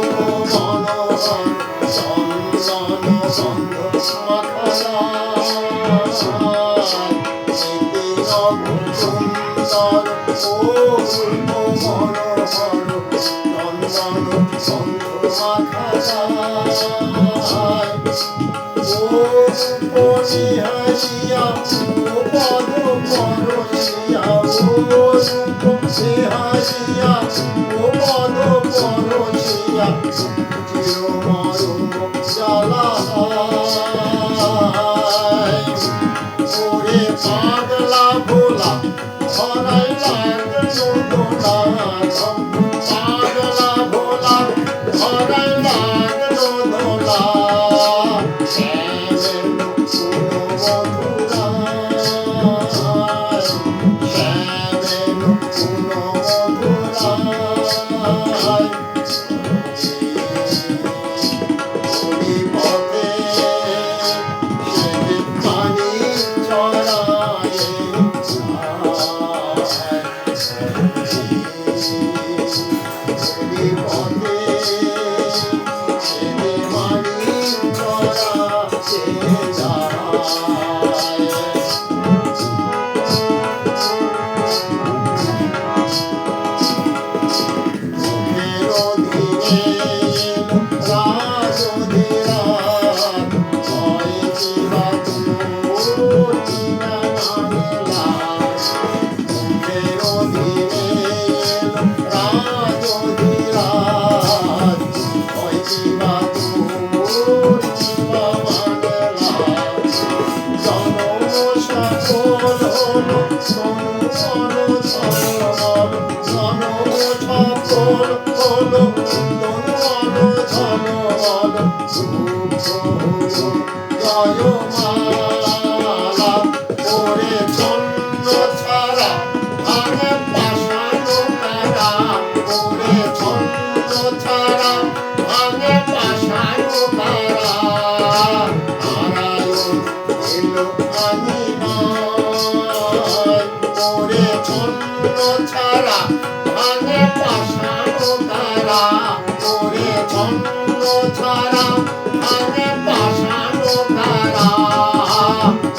সুন্দর মনোহর চন্দন গন্ধ মাখা সুন্দর মনোহর চন্দন গন্ধ মাখা হাসিয়া ও পদ পরশিয়া হাসিয়া ও পদ পরশিয়া চির মরম জ্বালা ওরে পাগলা ভোলা ধরাই লাগলো দোলা পাগলা ভোলা ধরাই লাগলো দোলা ছাড়া ভাঙে পাশানো তারা ওরে ছন্দ ছাড়া ভাঙে পাশানো তারা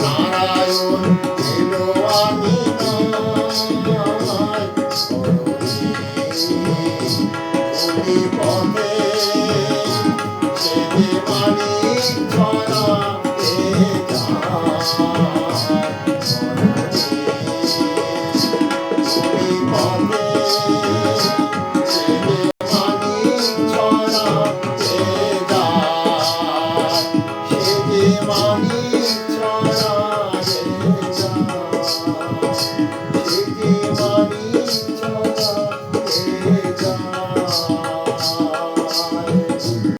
নারায়ণ এলো আমি পথে সেদে মানি ছড়া